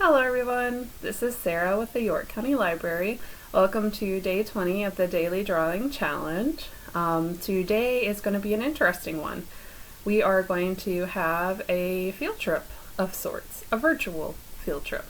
Hello everyone, this is Sarah with the York County Library. Welcome to day 20 of the Daily Drawing Challenge. Today is going to be an interesting one. We are going to have a field trip of sorts, a virtual field trip.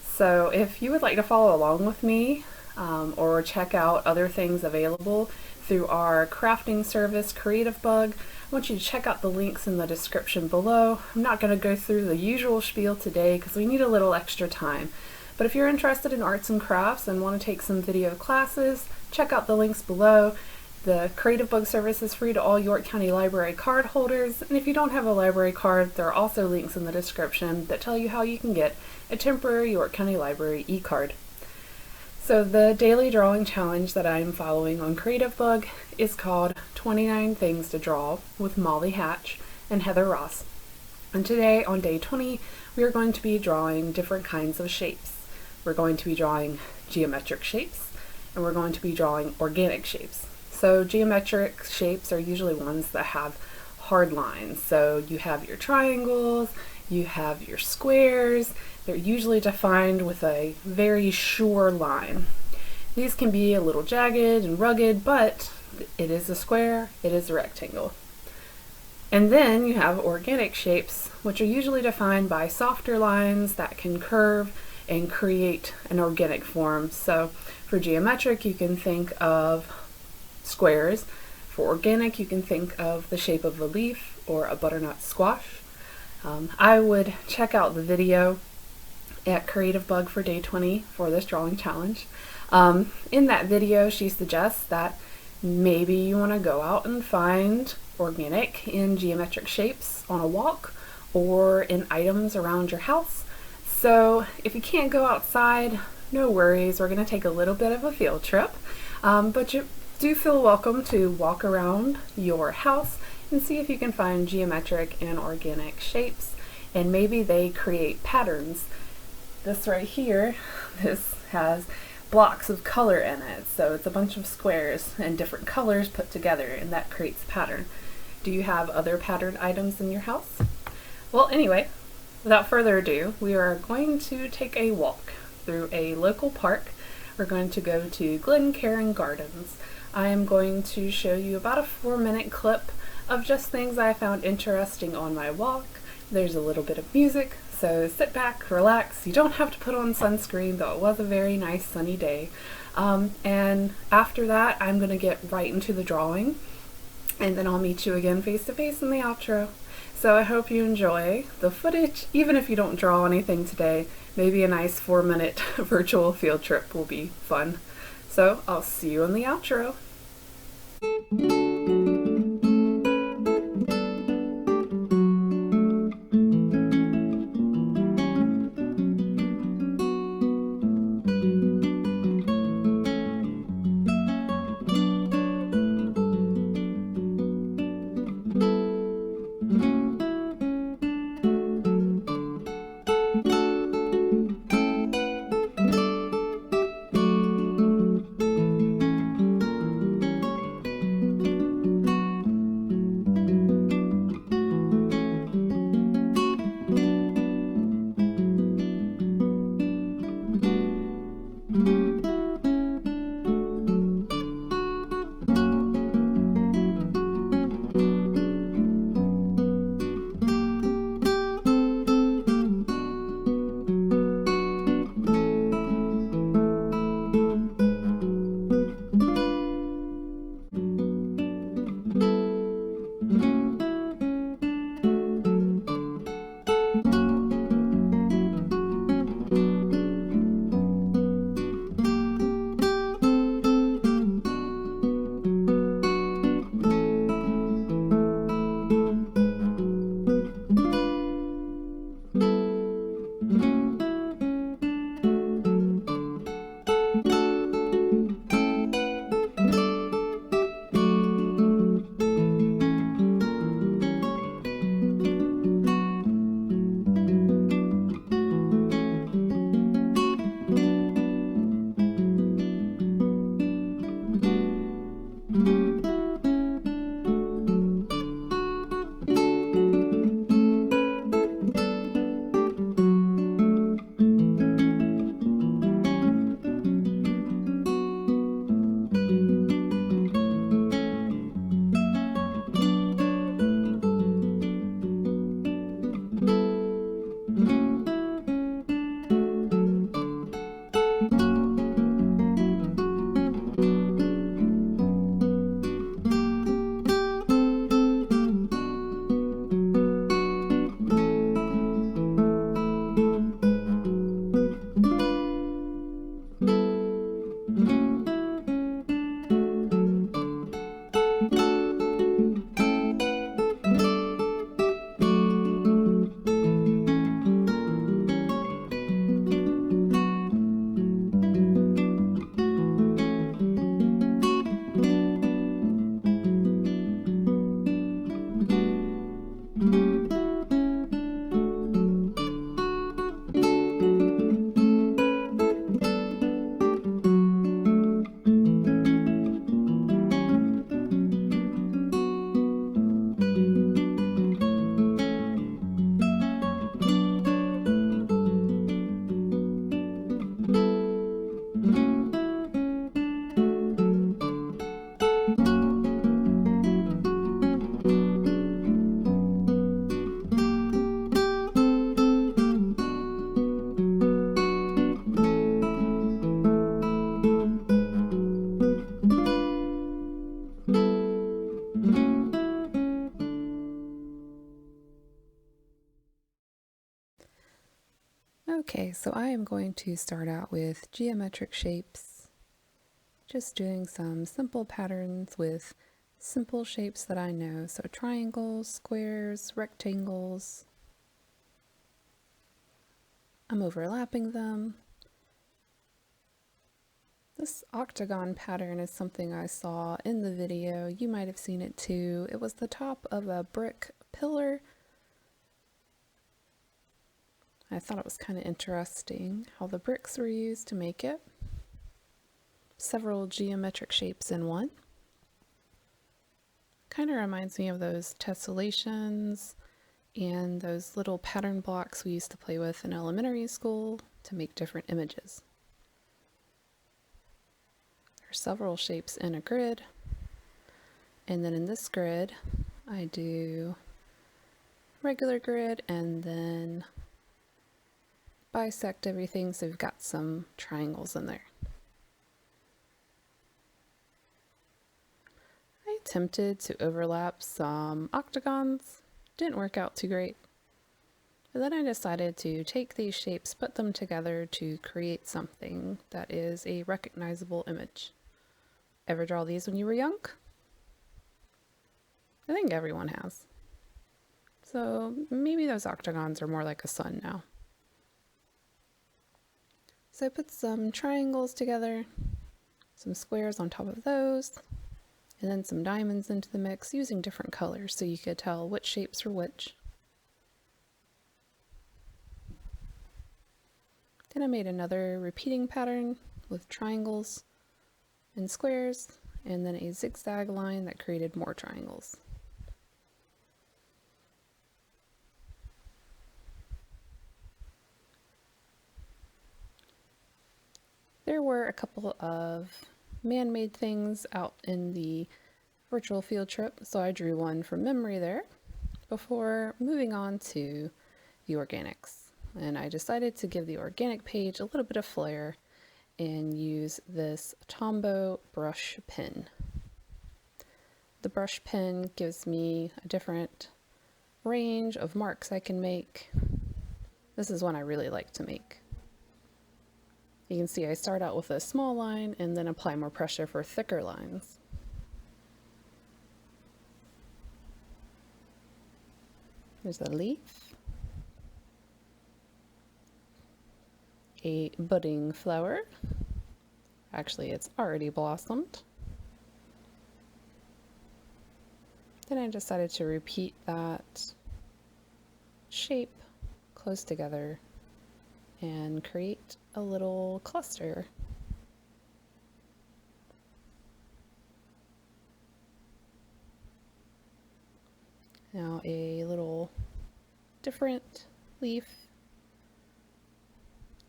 So if you would like to follow along with me or check out other things available through our crafting service, Creativebug, I want you to check out the links in the description below. I'm not going to go through the usual spiel today because we need a little extra time. But if you're interested in arts and crafts and want to take some video classes, check out the links below. The Creativebug service is free to all York County Library card holders, and if you don't have a library card, there are also links in the description that tell you how you can get a temporary York County Library e-card. So the daily drawing challenge that I'm following on Creativebug is called 29 Things to Draw with Molly Hatch and Heather Ross. And today on day 20, we are going to be drawing different kinds of shapes. We're going to be drawing geometric shapes, and we're going to be drawing organic shapes. So geometric shapes are usually ones that have hard lines. So you have your triangles, you have your squares. They're usually defined with a very sure line. These can be a little jagged and rugged, but it is a square, it is a rectangle. And then you have organic shapes, which are usually defined by softer lines that can curve and create an organic form. So for geometric, you can think of squares. For organic, you can think of the shape of a leaf or a butternut squash. I would check out the video at Creativebug for day 20 for this drawing challenge. In that video, she suggests that maybe you want to go out and find organic in geometric shapes on a walk or in items around your house. So if you can't go outside, no worries. We're going to take a little bit of a field trip, but you do feel welcome to walk around your house and see if you can find geometric and organic shapes, and maybe they create patterns. This right here, this has blocks of color in it, so it's a bunch of squares and different colors put together, and that creates a pattern. Do you have other patterned items in your house? Well, anyway, without further ado, we are going to take a walk through a local park. We're going to go to Glencairn Gardens. I am going to show you about a 4-minute clip of just things I found interesting on my walk. There's a little bit of music, so sit back, relax. You don't have to put on sunscreen, though it was a very nice sunny day. And after that, I'm going to get right into the drawing, and then I'll meet you again face to face in the outro. So I hope you enjoy the footage. Even if you don't draw anything today, maybe a nice 4-minute virtual field trip will be fun. So I'll see you in the outro. Okay, so I am going to start out with geometric shapes, just doing some simple patterns with simple shapes that I know, so triangles, squares, rectangles. I'm overlapping them. This octagon pattern is something I saw in the video. You might have seen it too. It was the top of a brick pillar. I thought it was kind of interesting how the bricks were used to make it. Several geometric shapes in one. Kind of reminds me of those tessellations and those little pattern blocks we used to play with in elementary school to make different images. There are several shapes in a grid, and then in this grid I do regular grid and then bisect everything so we've got some triangles in there. I attempted to overlap some octagons, didn't work out too great. But then I decided to take these shapes, put them together to create something that is a recognizable image. Ever draw these when you were young? I think everyone has. So maybe those octagons are more like a sun now. So I put some triangles together, some squares on top of those, and then some diamonds into the mix using different colors so you could tell which shapes were which. Then I made another repeating pattern with triangles and squares, and then a zigzag line that created more triangles. There were a couple of man-made things out in the virtual field trip, so I drew one from memory there before moving on to the organics. And I decided to give the organic page a little bit of flair and use this Tombow Brush Pin. The brush pen gives me a different range of marks I can make. This is one I really like to make. You can see I start out with a small line and then apply more pressure for thicker lines. There's a leaf, a budding flower. Actually, it's already blossomed. Then I decided to repeat that shape close together and create a little cluster. Now a little different leaf,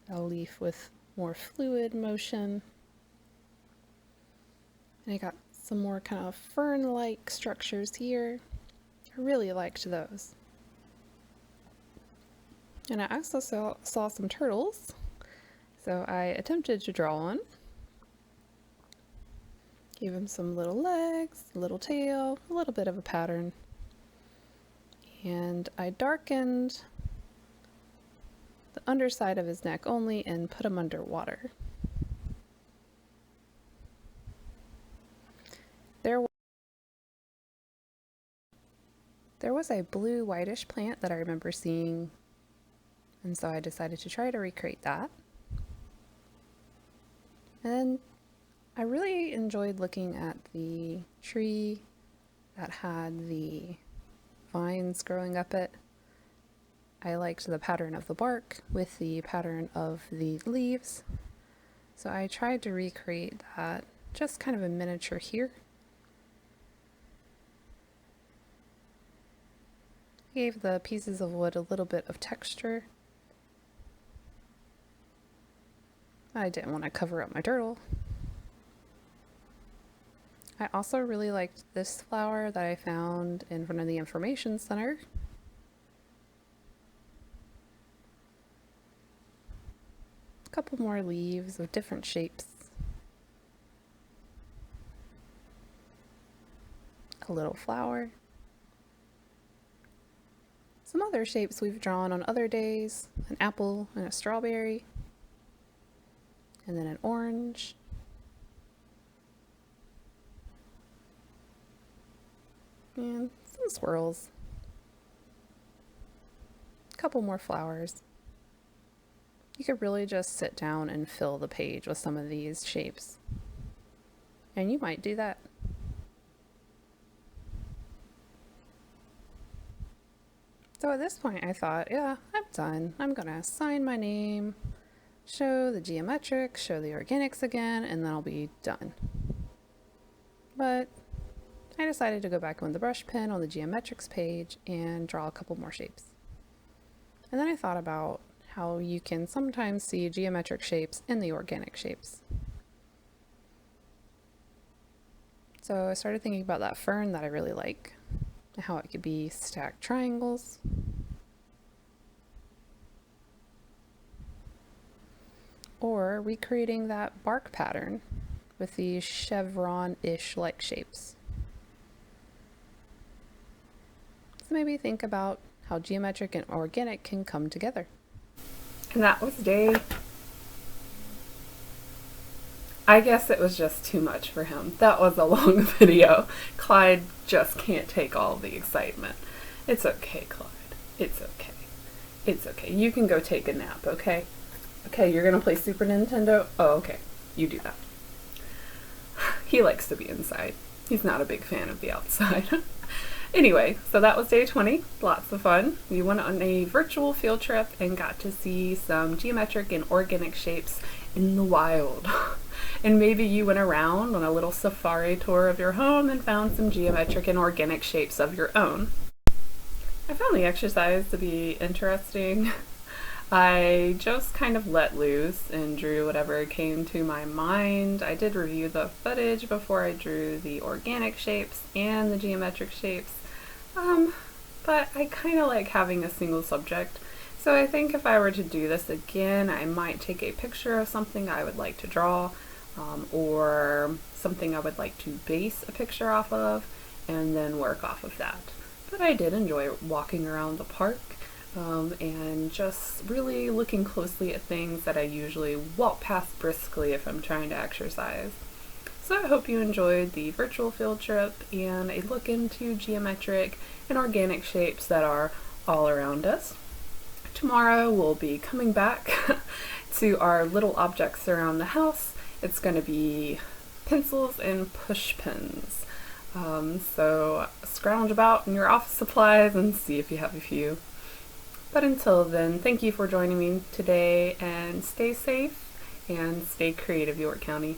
a leaf with more fluid motion. And I got some more kind of fern-like structures here. I really liked those. And I also saw some turtles, so I attempted to draw one. Gave him some little legs, a little tail, a little bit of a pattern. And I darkened the underside of his neck only and put him underwater. There was a blue whitish plant that I remember seeing, and so I decided to try to recreate that. And I really enjoyed looking at the tree that had the vines growing up it. I liked the pattern of the bark with the pattern of the leaves, so I tried to recreate that, just kind of a miniature here. Gave the pieces of wood a little bit of texture. I didn't want to cover up my turtle. I also really liked this flower that I found in front of the information center. A couple more leaves of different shapes. A little flower. some other shapes we've drawn on other days. An apple and a strawberry. And then an orange. And some swirls. A couple more flowers. You could really just sit down and fill the page with some of these shapes. And you might do that. So at this point I thought, yeah, I'm done. I'm gonna sign my name, show the geometrics, show the organics again, and then I'll be done. But I decided to go back on the brush pen on the geometrics page and draw a couple more shapes. And then I thought about how you can sometimes see geometric shapes in the organic shapes. So I started thinking about that fern that I really like, how it could be stacked triangles. Or recreating that bark pattern with these chevron-ish like shapes. So maybe think about how geometric and organic can come together. And that was day. I guess it was just too much for him. That was a long video. Clyde just can't take all the excitement. It's okay, Clyde. It's okay. It's okay. You can go take a nap, okay? Okay, you're gonna play Super Nintendo? Oh, okay. You do that. He likes to be inside. He's not a big fan of the outside. Anyway, so that was day 20. Lots of fun. We went on a virtual field trip and got to see some geometric and organic shapes in the wild. And maybe you went around on a little safari tour of your home and found some geometric and organic shapes of your own. I found the exercise to be interesting. I just kind of let loose and drew whatever came to my mind. I did review the footage before I drew the organic shapes and the geometric shapes, but I kind of like having a single subject. So I think if I were to do this again, I might take a picture of something I would like to draw, or something I would like to base a picture off of, and then work off of that. But I did enjoy walking around the park. And just really looking closely at things that I usually walk past briskly if I'm trying to exercise. So I hope you enjoyed the virtual field trip and a look into geometric and organic shapes that are all around us. Tomorrow we'll be coming back to our little objects around the house. It's going to be pencils and push pins. So scrounge about in your office supplies and see if you have a few. But until then, thank you for joining me today, and stay safe and stay creative, York County.